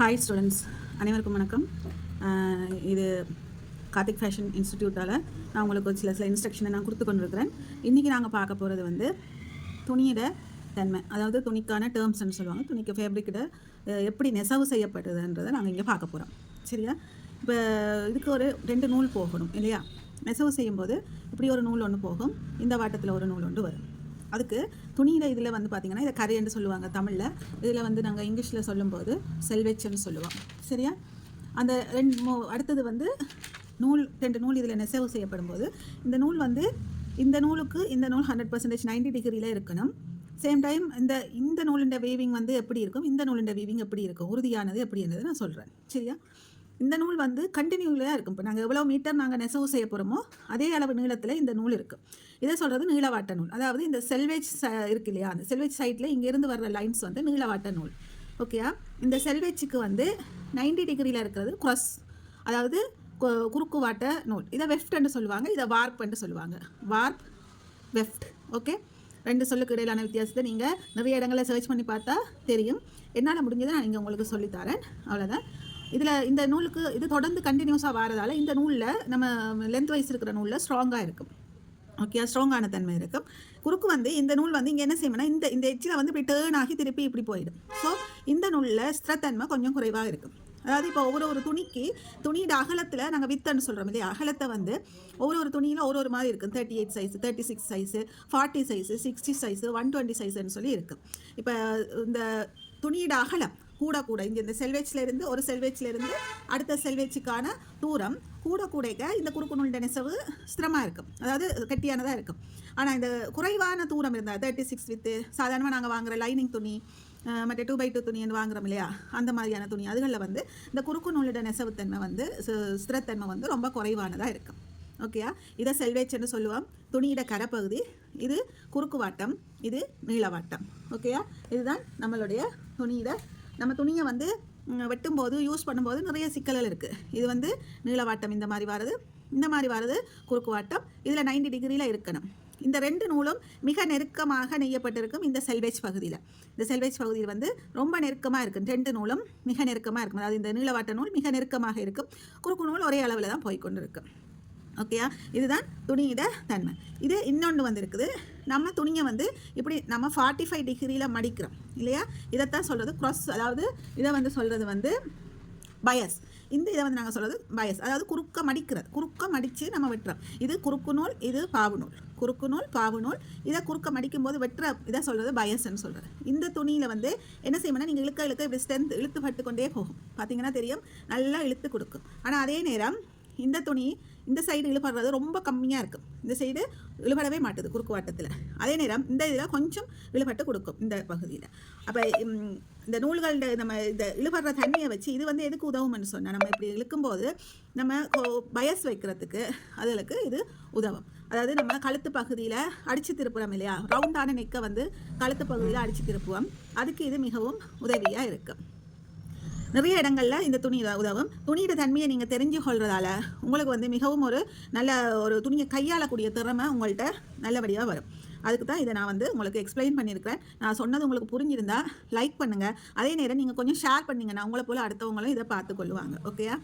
Hi students, அனைவருக்கும் வணக்கம். இது கார்த்திக் ஃபேஷன் இன்ஸ்டிடியூட்டால் நான் உங்களுக்கு சில இன்ஸ்ட்ரக்ஷனை நான் கொடுத்து கொண்டிருக்கிறேன். இன்றைக்கி நாங்கள் பார்க்க போகிறது வந்து துணியோட தன்மை, அதாவது துணிக்கான டேர்ம்ஸ்ன்னு சொல்லுவாங்க. துணிக்கு ஃபேப்ரிக்கிட எப்படி நெசவு செய்யப்படுதுன்றதை நாங்கள் இங்கே பார்க்க போகிறோம். சரியா? இப்போ இதுக்கு ஒரு 2 நூல் போகணும் இல்லையா? நெசவு செய்யும்போது இப்படி ஒரு நூல் ஒன்று போகும், இந்த வாட்டத்தில் ஒரு நூல் ஒன்று வரும். அதுக்கு துணியில் இதில் வந்து பார்த்திங்கன்னா இதை கரைன்னு சொல்லுவாங்க தமிழில். இதில் வந்து நாங்கள் இங்கிலீஷில் சொல்லும்போது செல்வெச்சுன்னு சொல்லுவோம். சரியா? அந்த அடுத்தது வந்து நூல் 2 நூல் இதில் நெசவு செய்யப்படும் போது இந்த நூல் வந்து இந்த நூலுக்கு இந்த நூல் 100% 90 டிகிரியில் இருக்கணும். சேம் டைம் இந்த நூலுண்ட வீவிங் வந்து எப்படி இருக்கும், இந்த நூலுண்ட வீவிங் எப்படி இருக்கும், உறுதியானது எப்படின்றது நான் சொல்கிறேன். சரியா? இந்த நூல் வந்து கண்டினியூலாக இருக்கும். இப்போ நாங்கள் எவ்வளோ மீட்டர் நாங்கள் நெசவு செய்ய போகிறோமோ அதே அளவு நீளத்தில் இந்த நூல் இருக்குது. இதை சொல்கிறது நீளவாட்ட நூல். அதாவது இந்த செல்வேஜ் இருக்கு இல்லையா, அந்த செல்வேஜ் சைட்டில் இங்கேருந்து வர்ற லைன்ஸ் வந்து நீளவாட்ட நூல். ஓகேயா? இந்த செல்வேஜுக்கு வந்து 90 டிகிரியில் இருக்கிறது க்ராஸ், அதாவது குறுக்கு வாட்ட நூல். இதை வெஃப்ட்ன்னு சொல்லுவாங்க, இதை வார்ப்ன்னு சொல்லுவாங்க. Warp, weft. ஓகே, 2 சொல்லுக்கு இடையிலான வித்தியாசத்தை நீங்கள் நிறைய இடங்களில் சர்ச் பண்ணி பார்த்தா தெரியும். என்னால் முடிஞ்சதை நான் இங்கே உங்களுக்கு சொல்லித்தரேன். அவ்வளோதான். இதில் இந்த நூலுக்கு இது தொடர்ந்து கண்டினியூஸாக வரதால் இந்த நூலில் நம்ம லென்த் வைஸ் இருக்கிற நூலில் ஸ்ட்ராங்காக இருக்கும். ஓகே, ஸ்ட்ராங்கான தன்மை இருக்கும். குறுக்கு வந்து இந்த நூல் வந்து இங்கே என்ன செய்யணும்னா இந்த எட்ஜில் வந்து இப்படி டேர்ன் ஆகி திருப்பி இப்படி போயிடும். ஸோ இந்த நூலில் ஸ்திரத்தன்மை கொஞ்சம் குறைவாக இருக்கும். அதாவது இப்போ ஒவ்வொரு துணிக்கு துணியோட அகலத்தில் நாங்கள் வித்தன்னு சொல்கிறோம் இல்லையா, அகலத்தை வந்து ஒவ்வொரு துணியில் ஒரு மாதிரி இருக்குது. 38 சைஸு, 36 சைஸு, 40 சைஸு, 60 சைஸு, 120 சைஸுன்னு சொல்லி இருக்குது. இப்போ இந்த துணியோட அகலம் கூட இங்கே இந்த செல்வேஜ்லேருந்து ஒரு செல்வேஜ்லேருந்து அடுத்த செல்வேஜுக்கான தூரம் கூடைக்க இந்த குறுக்கு நூல் நெசவு ஸ்திரமாக இருக்கும், அதாவது கட்டியானதாக இருக்கும். ஆனால் இந்த குறைவான தூரம் இருந்தால் 36 வித்து சாதாரணமாக நாங்கள் வாங்குகிற லைனிங் துணி, மற்ற 2x2 துணின்னு வாங்குறோம் இல்லையா, அந்த மாதிரியான துணி அதுகளில் வந்து இந்த குறுக்கு நூலோட நெசவுத்தன்மை வந்து ஸ்திரத்தன்மை வந்து ரொம்ப குறைவானதாக இருக்கும். ஓகேயா? இதை செல்வேஜ்னு சொல்லுவோம். துணியிட கரைப்பகுதி இது குறுக்கு வாட்டம், இது நீளவாட்டம். ஓகேயா? இதுதான் நம்மளுடைய துணியிட. நம்ம துணியை வந்து வெட்டும்போது யூஸ் பண்ணும்போது நிறைய சிக்கல்கள் இருக்குது. இது வந்து நீளவாட்டம் இந்த மாதிரி வர்றது குறுக்கு வாட்டம். இதில் 90 டிகிரியில் இருக்கணும். இந்த 2 நூலும் மிக நெருக்கமாக நெய்யப்பட்டிருக்கும். இந்த செல்வேஜ் பகுதியில் வந்து ரொம்ப நெருக்கமாக இருக்கும். 2 நூலும் மிக நெருக்கமாக இருக்கும். அதாவது இந்த நீளவாட்ட நூல் மிக நெருக்கமாக இருக்கும், குறுக்கு நூல் ஒரே அளவில் தான் போய்கொண்டு இருக்கும். ஓகேயா? இதுதான் துணியிட தன்மை. இது இன்னொன்று வந்து இருக்குது. நம்ம துணியை வந்து இப்படி நம்ம 45 டிகிரியில் மடிக்கிறோம் இல்லையா, இதைத்தான் சொல்கிறது க்ராஸ். அதாவது இதை வந்து சொல்கிறது வந்து பயஸ். இதை வந்து நாங்கள் சொல்கிறது பயஸ், அதாவது குறுக்க மடித்து நம்ம வெட்டுறோம். இது குறுக்கு நூல், இது பாவு நூல். இதை குறுக்க மடிக்கும் போது வெட்டுற இதை சொல்கிறது பயஸ்ன்னு சொல்கிறது. இந்த துணியில் வந்து என்ன செய்யணும்னா நீங்கள் இழுக்க இப்படி ஸ்ட்ரென்த் இழுத்து பட்டு கொண்டே போகும். பார்த்தீங்கன்னா தெரியும், நல்லா இழுத்து கொடுக்கும். ஆனால் அதே நேரம் இந்த துணி இந்த சைடு இழுபடுறது ரொம்ப கம்மியாக இருக்கும். இந்த சைடு இழுபடவே மாட்டுது குறுக்கு வாட்டத்தில். அதே நேரம் இந்த இதில் கொஞ்சம் இழுபட்டு கொடுக்கும் இந்த பகுதியில். அப்போ இந்த நூல்கள் நம்ம இந்த இழுபடுற தண்ணியை வச்சு இது வந்து எதுக்கு உதவும்னு சொன்னால், நம்ம இப்படி இழுக்கும்போது நம்ம பயஸ் வைக்கிறதுக்கு அதுகளுக்கு இது உதவும். அதாவது நம்ம கழுத்து பகுதியில் அடித்து திருப்புறோம் இல்லையா, ரவுண்டான நெக்கை வந்து கழுத்து பகுதியில் அடித்து திருப்புவோம். அதுக்கு இது மிகவும் உதவியாக இருக்கும். நிறைய இடங்களில் இந்த துணி உதவும். துணியோட தன்மையை நீங்கள் தெரிஞ்சு கொள்றதால உங்களுக்கு வந்து மிகவும் நல்ல ஒரு துணியை கையாளக்கூடிய திறமை உங்கள்கிட்ட நல்லபடியாக வரும். அதுக்கு தான் இதை நான் வந்து உங்களுக்கு எக்ஸ்பிளைன் பண்ணியிருக்கிறேன். நான் சொன்னது உங்களுக்கு புரிஞ்சிருந்தா லைக் பண்ணுங்கள். அதே நேரம் நீங்கள் கொஞ்சம் ஷேர் பண்ணிங்கன்னா உங்களை போல் அடுத்தவங்களும் இதை பார்த்து கொள்ளுவாங்க. ஓகேயா?